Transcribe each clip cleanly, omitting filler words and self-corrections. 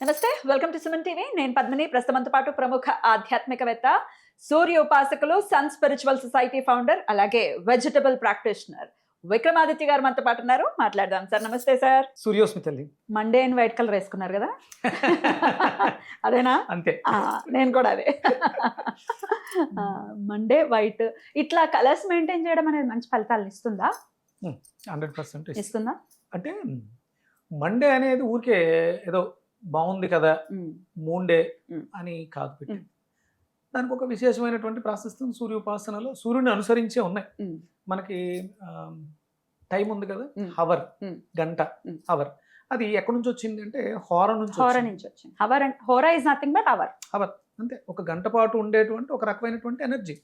నమస్తే, welcome to Suman TV. నేను పద్మిని. ప్రస్తుతంతో పాటు ప్రముఖ ఆధ్యాత్మికవేత్త, సూర్య ఉపాసకులు, సన్ స్పిరిచువల్ సొసైటీ ఫౌండర్, అలాగే వెజిటబుల్ ప్రాక్టీషనర్ విక్రమాదిత్య గారు మనతో పాటు ఉన్నారు. మాట్లాడదాం సార్. నమస్తే సార్. సూర్యోస్మి తల్లి. మండే అండ్ వైట్ కలర్ వేసుకున్నారు కదా, అదేనా? అంతే. నేను కూడా అదే. మండే వైట్, ఇట్లా కలర్స్ మెయింటైన్ చేయడం అనేది మంచి ఫలితాలను ఇస్తుందా? 100% ఇస్తుందా? అంటే మండే అనేది ఊరికే ఏదో బాగుంది కదా మూండే అని కాదు పెట్టి, దానికి ఒక విశేషమైనటువంటి ప్రాసెస్ సూర్యోపాసనలో సూర్యుని అనుసరించే ఉన్నాయి. మనకి టైం ఉంది కదా, హవర్, గంట, హవర్. అది ఎక్కడి నుంచి వచ్చింది అంటే హోర నుంచి వచ్చింది. Hour and hora is nothing but hour. Hour అంతే, ఒక గంట పాటు ఉండేటువంటి ఒక రకమైనటువంటి ఎనర్జీ.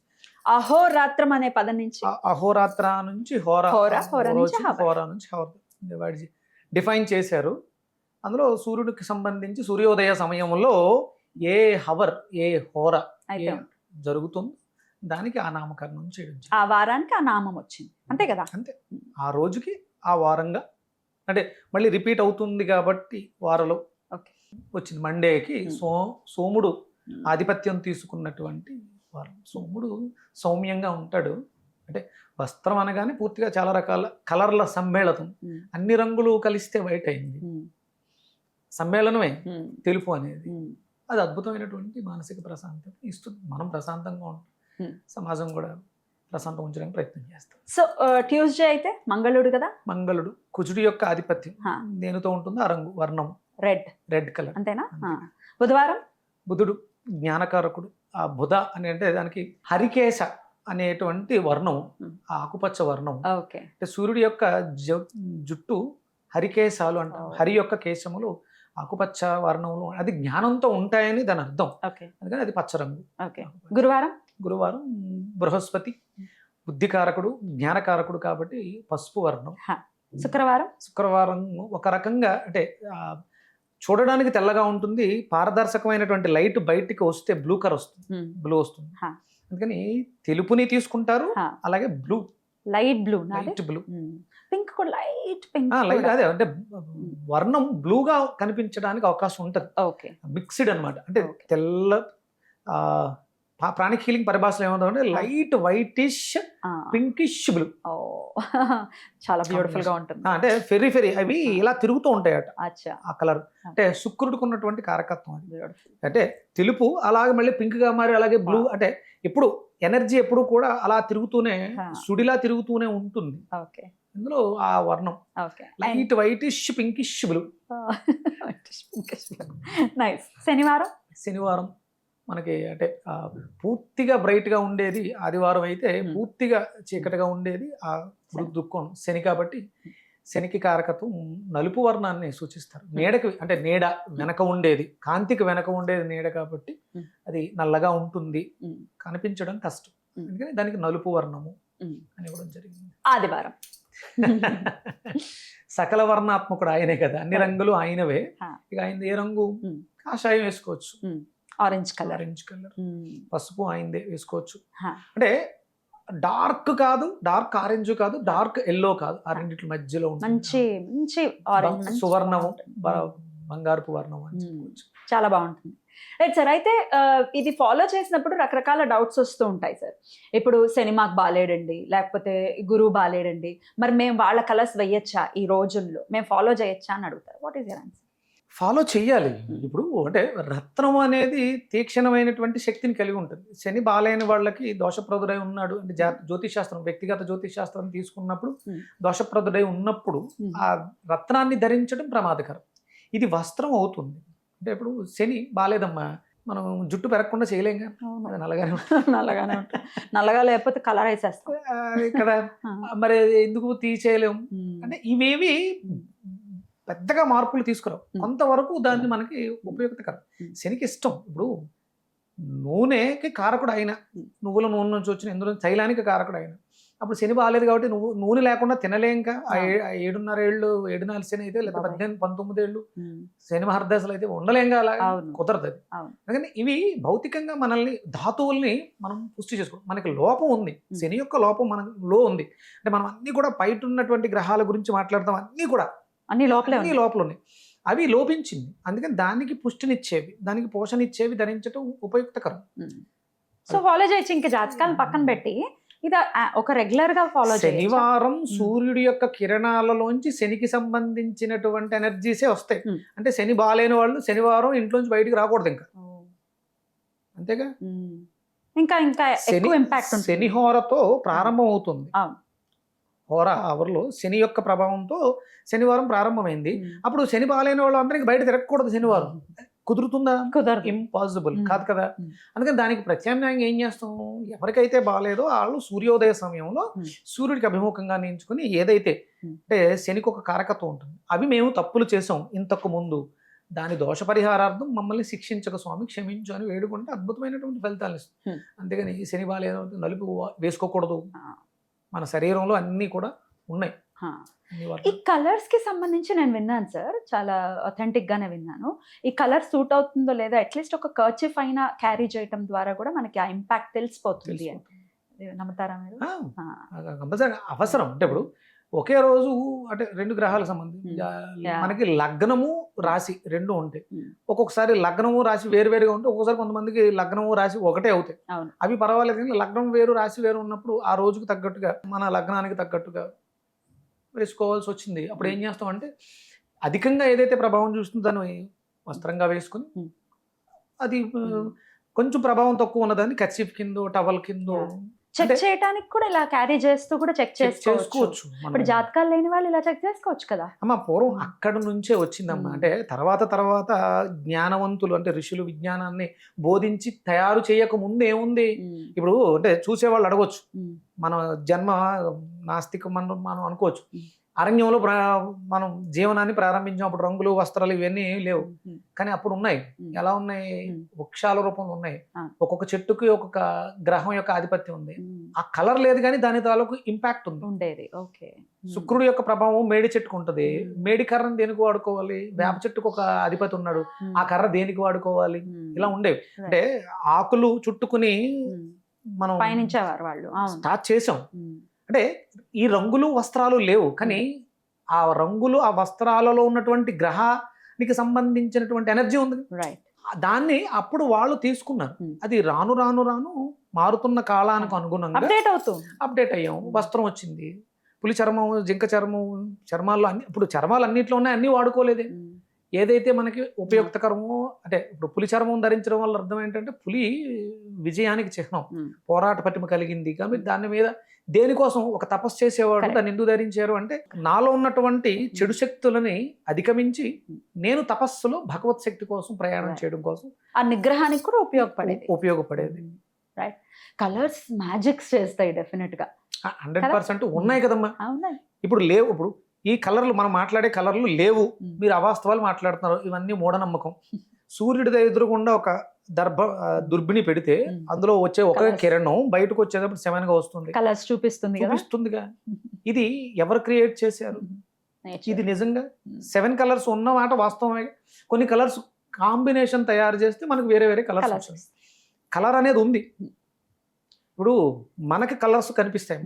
అహోరాత్రం అనే పదం నుంచి, అహోరాత్ర నుంచి హోరా, హోరా నుంచి హవర్ డిఫైన్ చేశారు. అందులో సూర్యుడికి సంబంధించి సూర్యోదయ సమయంలో ఏ హవర్, ఏ హోర జరుగుతుందో దానికి ఆ నామకరణం చేయడం, ఆ వారానికి ఆ నామం వచ్చింది, అంతే కదా? అంతే. ఆ రోజుకి ఆ వారంగా, అంటే మళ్ళీ రిపీట్ అవుతుంది కాబట్టి వారలో వచ్చింది. మండేకి సోముడు ఆధిపత్యం తీసుకున్నటువంటి వారం. సోముడు సౌమ్యంగా ఉంటాడు. అంటే వస్త్రం అనగానే పూర్తిగా చాలా రకాల కలర్ల సమ్మేళనం, అన్ని రంగులు కలిస్తే వైట్ అయింది. సమ్మేళనమే తెలుపు అనేది. అది అద్భుతమైనటువంటి మానసిక ప్రశాంతత ఇస్తుంది. మనం ప్రశాంతంగా ఉంటాం, సమాజం కూడా ప్రశాంతం ఉంచడానికి ప్రయత్నం చేస్తాం. సో ట్యూస్డే అయితే మంగళుడు కదా. మంగళుడు కుజుడి యొక్క ఆధిపత్యం దేనితో ఉంటుందో ఆ రంగు, వర్ణం రెడ్ కలర్, అంతేనా? బుధవారం బుధుడు జ్ఞానకారకుడు. ఆ బుధ అని అంటే దానికి హరికేశ అనేటువంటి వర్ణం, ఆకుపచ్చ వర్ణం. అంటే సూర్యుడి యొక్క జుట్టు హరికేశాలు అంటారు. హరి యొక్క కేశములు ఆకుపచ్చ వర్ణంలో, అది జ్ఞానంతో ఉంటాయని దాని అర్థం. అందుకని అది పచ్చ రంగు. గురువారం బృహస్పతి బుద్ధికారకుడు, జ్ఞానకారకుడు కాబట్టి పసుపు వర్ణం. శుక్రవారం ఒక రకంగా అంటే చూడడానికి తెల్లగా ఉంటుంది, పారదర్శకమైనటువంటి లైట్ బయటికి వస్తే బ్లూ కలర్ వస్తుంది, బ్లూ వస్తుంది. అందుకని తెలుపుని తీసుకుంటారు, అలాగే బ్లూ, లైట్ బ్లూ, పింక్ కూడా లైట్ పింక్. అదే అంటే వర్ణం బ్లూగా కనిపించడానికి అవకాశం ఉంటుంది. మిక్స్డ్ అనమాట. అంటే తెల్ల ప్రాణిక్ హీలింగ్ పరిభాషలో ఏమంటే లైట్ వైటిష్ పింకిష్ బ్లూ. చాలా బ్యూటిఫుల్ గా ఉంటుంది. అంటే ఫెరీ అవి ఇలా తిరుగుతూ ఉంటాయట ఆ కలర్. అంటే శుక్రుడికి ఉన్నటువంటి కారకత్వం అది. అంటే తెలుపు అలాగే మళ్ళీ పింక్ గా మారి, అలాగే బ్లూ. అంటే ఎప్పుడు ఎనర్జీ ఎప్పుడు కూడా అలా తిరుగుతూనే, సుడిలా తిరుగుతూనే ఉంటుంది. ఇందులో ఆ వర్ణం లైట్ వైటిష్ పింకిష్ బ్లూ. శనివారం మనకి అంటే పూర్తిగా బ్రైట్ గా ఉండేది ఆదివారం అయితే, పూర్తిగా చీకటిగా ఉండేది ఆ దుఃఖం శని. కాబట్టి శనికి కారకత్వం నలుపు వర్ణాన్ని సూచిస్తారు. నీడకి అంటే నీడ వెనక ఉండేది, కాంతికి వెనక ఉండేది నీడ కాబట్టి అది నల్లగా ఉంటుంది, కనిపించడం కష్టం. అందుకని దానికి నలుపు వర్ణము అని కూడా జరిగింది. ఆదివారం సకల వర్ణాత్మకుడు ఆయనే కదా, అన్ని రంగులు ఆయనవే. ఇక ఆయన ఏ రంగు, కాషాయం వేసుకోవచ్చు, ఆరెంజ్ కలర్, పసుపు ఆయనదే వేసుకోవచ్చు. అంటే డార్క్ కాదు, డార్క్ ఆరెంజ్ కాదు, డార్క్ ఎల్లో కాదు, ఆ రెండిట్ల మధ్యలో మంచి సువర్ణము, బంగారుపు వర్ణం అని చెప్పవచ్చు. చాలా బాగుంటుంది. Right sir. అయితే ఇది ఫాలో చేసినప్పుడు రకరకాల డౌట్స్ వస్తూ ఉంటాయి సార్. ఇప్పుడు సినిమాకి బాలేడండి, లేకపోతే గురువు బాలేడండి, మరి మేము వాళ్ళ కలర్స్ వెయ్యొచ్చా, ఈ రోజుల్లో మేము ఫాలో చేయొచ్చా అని అడుగుతారు. What is your answer? Follow చెయ్యాలి. ఇప్పుడు అంటే రత్నం అనేది తీక్షణమైనటువంటి శక్తిని కలిగి ఉంటుంది. శని బాలైన వాళ్ళకి దోషప్రదుడై ఉన్నాడు అంటే జ్యోతిష్ శాస్త్రం, వ్యక్తిగత జ్యోతిష్ శాస్త్రం తీసుకున్నప్పుడు దోషప్రదుడై ఉన్నప్పుడు ఆ రత్నాన్ని ధరించడం ప్రమాదకరం. ఇది వస్త్రం అవుతుంది. అంటే ఇప్పుడు శని బాలేదమ్మా, మనం జుట్టు పెరగకుండా చేయలేం కదా, నల్లగానే ఉంటుంది. నల్లగా లేకపోతే కలర్ వేసేస్తాం కదా, మరి ఎందుకు తీసేయలేము అంటే ఇవేవి పెద్దగా మార్పులు తీసుకురావు. కొంతవరకు దాన్ని మనకి ఉపయోగకరం. శనికి ఇష్టం. ఇప్పుడు నూనెకి కారకుడు అయిన, నువ్వుల నూనె నుంచి వచ్చిన ఇందులో తైలానికి కారకుడు అయిన, అప్పుడు శని బాగాలేదు కాబట్టి నూనె లేకుండా తినలేంకా. 7.5 ఏళ్ళు 7 శని అయితే, లేదా 18-19 ఏళ్ళు శని మహర్దశలు అయితే ఉండలేంగా, అలా కుదరదు అది. అందుకని ఇవి భౌతికంగా మనల్ని, ధాతువుల్ని మనం పుష్టి చేసుకోవాలి. మనకి లోపం ఉంది, శని యొక్క లోపం మనలో ఉంది. అంటే మనం అన్ని కూడా బయట ఉన్నటువంటి గ్రహాల గురించి మాట్లాడతాం, అన్నీ కూడా అన్ని లోపలే ఉన్నాయి. అవి లోపించింది. అందుకని దానికి పుష్టినిచ్చేవి, దానికి పోషణ ఇచ్చేవి ధరించడం ఉపయుక్తకరం. సో ఫాలో చేయొచ్చు. ఇంకా జాతకాలను పక్కన పెట్టి ఇది ఒక రెగ్యులర్ గా ఫాలో చేయొచ్చు. శనివారం సూర్యుడి యొక్క కిరణాలలోంచి శనికి సంబంధించినటువంటి ఎనర్జీసే వస్తాయి. అంటే శని బాగాలేని వాళ్ళు శనివారం ఇంట్లోంచి బయటికి రాకూడదు ఇంకా, అంతేగా. ఇంకా ఇంకా ఎక్కువ ఇంపాక్ట్ ఉంటుంది. శని హోరతో ప్రారంభం అవుతుంది. హోర అవర్లో శని యొక్క ప్రభావంతో శనివారం ప్రారంభమైంది. అప్పుడు శని బాగాలేని వాళ్ళు అందరికి బయట తిరగకూడదు శనివారం. కుదురుతుందా? కుదరదు, ఇంపాసిబుల్ కాదు కదా. అందుకని దానికి ప్రత్యామ్నాయంగా ఏం చేస్తాం, ఎవరికైతే బాగాలేదో వాళ్ళు సూర్యోదయ సమయంలో సూర్యుడికి అభిముఖంగా నించుకుని ఏదైతే అంటే శనికి ఒక కారకత్వం ఉంటుంది, అవి మేము తప్పులు చేసాం ఇంతకు ముందు, దాని దోష పరిహారార్థం మమ్మల్ని శిక్షించక స్వామి క్షమించు అని వేడుకుంటే అద్భుతమైనటువంటి ఫలితాలు ఇస్తుంది. అందుకని శని బాగాలేదో నలుపు వేసుకోకూడదు. మన శరీరంలో అన్నీ కూడా ఉన్నాయి. ఈ కలర్స్ కి సంబంధించి నేను విన్నాను సార్, చాలా అథెంటిక్ గానే విన్నాను. ఈ కలర్ సూట్ అవుతుందో లేదో అట్లీస్ట్ ఒక కర్చిఫ్ అయినా క్యారీ చేయడం ద్వారా కూడా మనకి ఆ ఇంపాక్ట్ తెలిసిపోతుంది అని నమ్ముతారా మీరు? కంపల్సరీ అవసరం. అంటే ఇప్పుడు ఒకే రోజు అంటే 2 గ్రహాలకు సంబంధించి మనకి లగ్నము రాశి 2 ఉంటాయి. ఒక్కొక్కసారి లగ్నము రాశి వేరువేరుగా ఉంటే ఒక్కొక్కసారి కొంతమందికి లగ్నము రాశి ఒకటే అవుతాయి. అవి పర్వాలేదు, కానీ లగ్నం వేరు రాశి వేరు ఉన్నప్పుడు ఆ రోజుకు తగ్గట్టుగా మన లగ్నానికి తగ్గట్టుగా వేసుకోవాల్సి వచ్చింది. అప్పుడు ఏం చేస్తాం అంటే అధికంగా ఏదైతే ప్రభావం చూస్తుందో దాన్ని వస్త్రంగా వేసుకుని, అది కొంచెం ప్రభావం తక్కువ ఉన్నదాన్ని కర్చీఫ్ కిందో టవల్ కిందో చెక్ చేయడానికి కూడా ఇలా క్యారీ చేస్తూ కూడా చెక్ చేసుకోవచ్చు. ఇప్పుడు జాతకాలు లేని వాళ్ళు ఇలా చెక్ చేసుకోవచ్చు కదా. అమ్మ పూర్వం అక్కడ నుంచే వచ్చిందమ్మా. అంటే తర్వాత జ్ఞానవంతులు అంటే ఋషులు విజ్ఞానాన్ని బోధించి తయారు చేయక ముందు ఏముంది, ఇప్పుడు అంటే చూసేవాళ్ళు అడగొచ్చు, మన జన్మ నాస్తికం మనం అనుకోవచ్చు. అరణ్యంలో మనం జీవనాన్ని ప్రారంభించాం, అప్పుడు రంగులు వస్త్రాలు ఇవన్నీ లేవు, కానీ అప్పుడు ఉన్నాయి. ఎలా ఉన్నాయి? వృక్షాల రూపంలో ఉన్నాయి. ఒక్కొక్క చెట్టుకి ఒక్కొక్క గ్రహం యొక్క ఆధిపత్యం ఉంది. ఆ కలర్ లేదు కానీ దాని తాలూకు ఇంపాక్ట్ ఉండేది. శుక్రుడు యొక్క ప్రభావం మేడి చెట్టుకు ఉంటుంది. మేడి కర్రను దేనికి వాడుకోవాలి? వేప చెట్టుకు ఒక అధిపతి ఉన్నాడు, ఆ కర్ర దేనికి వాడుకోవాలి? ఇలా ఉండేవి. అంటే ఆకులు చుట్టుకుని మనం పయనించేవారు వాళ్ళు. స్టార్ట్ చేసాం. అంటే ఈ రంగులు వస్త్రాలు లేవు, కానీ ఆ రంగులు ఆ వస్త్రాలలో ఉన్నటువంటి గ్రహానికి సంబంధించినటువంటి ఎనర్జీ ఉంది. దాన్ని అప్పుడు వాళ్ళు తీసుకున్నారు. అది రాను రాను రాను మారుతున్న కాలానికి అనుగుణంగా అప్డేట్ అయ్యాం. వస్త్రం వచ్చింది, పులి చర్మం, జింక చర్మం, చర్మాల్లో అన్ని, ఇప్పుడు చర్మాలు అన్నిట్లో ఉన్నాయి, అన్ని వాడుకోలేదే. ఏదైతే మనకి ఉపయుక్తకరమో, అంటే ఇప్పుడు పులి చర్మం ధరించడం వల్ల అర్థం ఏంటంటే పులి విజయానికి చిహ్నం, పోరాట పటిమ కలిగింది. కాబట్టి దాని మీద దేనికోసం ఒక తపస్సు చేసేవాడు దాన్ని ఎందుకు ధరించారు అంటే నాలో ఉన్నటువంటి చెడు శక్తులని అధిగమించి నేను తపస్సులో భగవత్ శక్తి కోసం ప్రయాణం చేయడం కోసం ఆ నిగ్రహానికి కూడా ఉపయోగపడేది. రైట్. కలర్స్ మ్యాజిక్స్ చేస్తాయి డెఫినెట్ గా. 100% ఉన్నాయి కదమ్మా. ఇప్పుడు లేవు. ఇప్పుడు ఈ కలర్లు మనం మాట్లాడే కలర్లు లేవు, మీరు అవాస్తవాలు మాట్లాడుతున్నారు. ఇవన్నీ మూఢనమ్మకం. సూర్యుడి ఎదురుగుండా ఒక దుర్బిని పెడితే అందులో వచ్చే ఒక కిరణం బయటకు వచ్చేటప్పుడు 7 గా వస్తుంది, కలర్స్ చూపిస్తుందిగా. ఇది ఎవరు క్రియేట్ చేశారు? ఇది నిజంగా 7 కలర్స్ ఉన్న మాట వాస్తవమే. కొన్ని కలర్స్ కాంబినేషన్ తయారు చేస్తే మనకు వేరే వేరే కలర్స్ వస్తాయి. కలర్ అనేది ఉంది. ఇప్పుడు మనకి కలర్స్ కనిపిస్తాయి.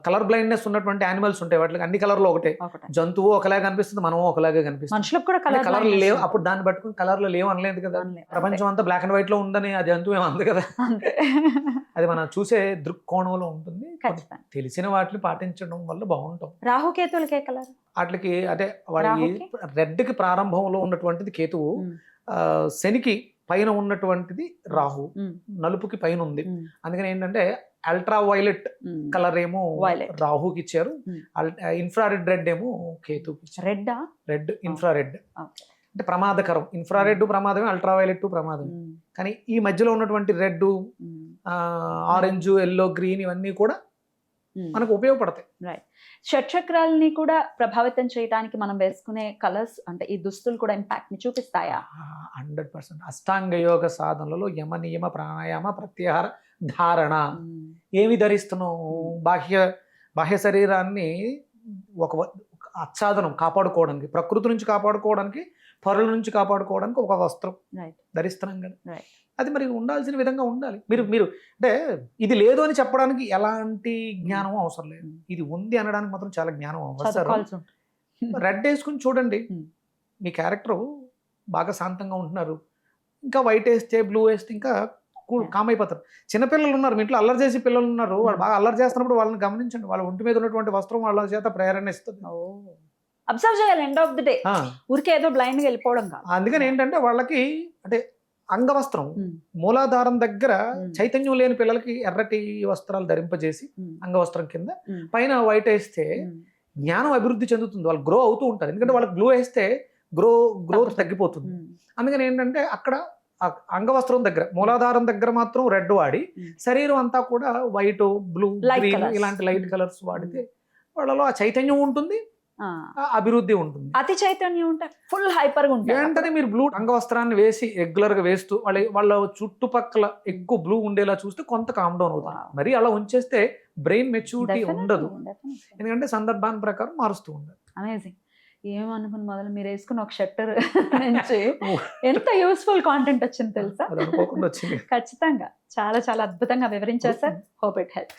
కలర్ బ్లైండ్నెస్ ఉన్నటువంటి యానిమల్స్ ఉంటాయి, వాటికి అన్ని కలర్లు ఒకటే. జంతువు ఒకలాగా కనిపిస్తుంది, మనము ఒకలాగే కనిపిస్తుంది. కలర్లు లేవు, అప్పుడు దాన్ని పట్టుకుని కలర్లు లేవు అనలేదు కదా. ప్రపంచం అంతా బ్లాక్ అండ్ వైట్ లో ఉందని అది జంతువు ఏమంది కదా. అది మనం చూసే దృక్కోణంలో ఉంటుంది. తెలిసిన వాటిని పాటించడం వల్ల బాగుంటాం. రాహుకేతువులకే కలర్ వాటికి అంటే వాడికి రెడ్ కి ప్రారంభంలో ఉన్నటువంటిది కేతువు, శనికి పైన ఉన్నటువంటిది రాహు, నలుపుకి పైన ఉంది. అందుకని ఏంటంటే అల్ట్రా వైలెట్ కలర్ ఏమో రాహుకి ఇచ్చారు, ఇన్ఫ్రారెడ్ రెడ్ ఏమో కేతుకి ఇచ్చారు. రెడ్ ఇన్ఫ్రారెడ్ అంటే ప్రమాదకరం. ఇన్ఫ్రారెడ్ ప్రమాదమే, అల్ట్రా వైలెట్ ప్రమాదమే. కానీ ఈ మధ్యలో ఉన్నటువంటి రెడ్, ఆరెంజ్, ఎల్లో, గ్రీన్ ఇవన్నీ కూడా మనకు ఉపయోగపడతాయి. షట్చక్రాలని కూడా ప్రభావితం చేయడానికి మనం వేసుకునే కలర్స్ అంటే ఈ దుస్తులు కూడా ఇంపాక్ట్ ని చూపిస్తాయా? 100%. అష్టాంగ యోగ సాధనలలో యమ నియమ ప్రాణాయామ ప్రత్యాహార ధారణ. ఏమి ధరిస్తున్నావు? బాహ్య శరీరాన్ని ఒక ఆచ్ఛాదనం కాపాడుకోవడానికి, ప్రకృతి నుంచి కాపాడుకోవడానికి, పరుల నుంచి కాపాడుకోవడానికి ఒక వస్త్రం ధరిస్తున్నాం కదా. అది మరి ఉండాల్సిన విధంగా ఉండాలి. మీరు అంటే ఇది లేదు అని చెప్పడానికి ఎలాంటి జ్ఞానం అవసరం లేదు, ఇది ఉంది అనడానికి మాత్రం చాలా జ్ఞానం అవసరం. రెడ్ వేసుకుని చూడండి, మీ క్యారెక్టర్ బాగా శాంతంగా ఉంటున్నారు, ఇంకా వైట్ వేస్తే బ్లూ వేస్తే ఇంకా కామ్ అయిపోతారు. చిన్నపిల్లలు ఉన్నారు మీ ఇంట్లో, అల్లరి చేసి పిల్లలు ఉన్నారు, వాళ్ళు బాగా అల్లరి చేస్తున్నప్పుడు వాళ్ళని గమనించండి, వాళ్ళ ఒంటి మీద ఉన్నటువంటి వస్త్రం వాళ్ళ చేత ప్రేరణ ఇస్తుంది. అబ్జర్వ్ చేయాలి ఎండ్ ఆఫ్ ది డే, ఊరికే ఏదో బ్లైండ్ గా వెళ్ళిపోవడం కాదు. అందుకని ఏంటంటే వాళ్ళకి అంటే అంగవస్త్రం మూలాధారం దగ్గర చైతన్యం లేని పిల్లలకి ఎర్రటి వస్త్రాలు ధరింపజేసి అంగవస్త్రం కింద పైన వైట్ వేస్తే జ్ఞానం అభివృద్ధి చెందుతుంది, వాళ్ళు గ్రో అవుతూ ఉంటారు. ఎందుకంటే వాళ్ళకి బ్లూ వేస్తే గ్రోత్ తగ్గిపోతుంది. అందుకని ఏంటంటే అక్కడ అంగవస్త్రం దగ్గర మూలాధారం దగ్గర మాత్రం రెడ్ వాడి శరీరం అంతా కూడా వైట్, బ్లూ, గ్రీన్ ఇలాంటి లైట్ కలర్స్ వాడితే వాళ్ళలో ఆ చైతన్యం ఉంటుంది, అభివృద్ధి ఉంటుంది. అతి చైతన్యం ఉంటే ఫుల్ హైపర్ గా ఉంటుంది. ఏంటంటే మీరు బ్లూ అంగవస్త్రాన్ని వేసి రెగ్యులర్ గా వేస్తూ వాళ్ళ చుట్టుపక్కల ఎక్కువ బ్లూ ఉండేలా చూస్తే కొంత కామ్ డౌన్ అవుతుంది. మరి అలా ఉంచేస్తే బ్రెయిన్ మెచ్యూరిటీ ఉండదు, ఎందుకంటే సందర్భాన్ని ప్రకారం మారుస్తూ ఉండదు. అమేజింగ్. ఏమనుకుని మొదలు మీరు వేసుకున్న ఒక షట్టర్ నుంచి ఎంత యూస్ఫుల్ కాంటెంట్ వచ్చింది తెలుసా? అది అనుకోకుండా వచ్చింది. ఖచ్చితంగా చాలా చాలా అద్భుతంగా వివరించారు సార్. Hope it helps.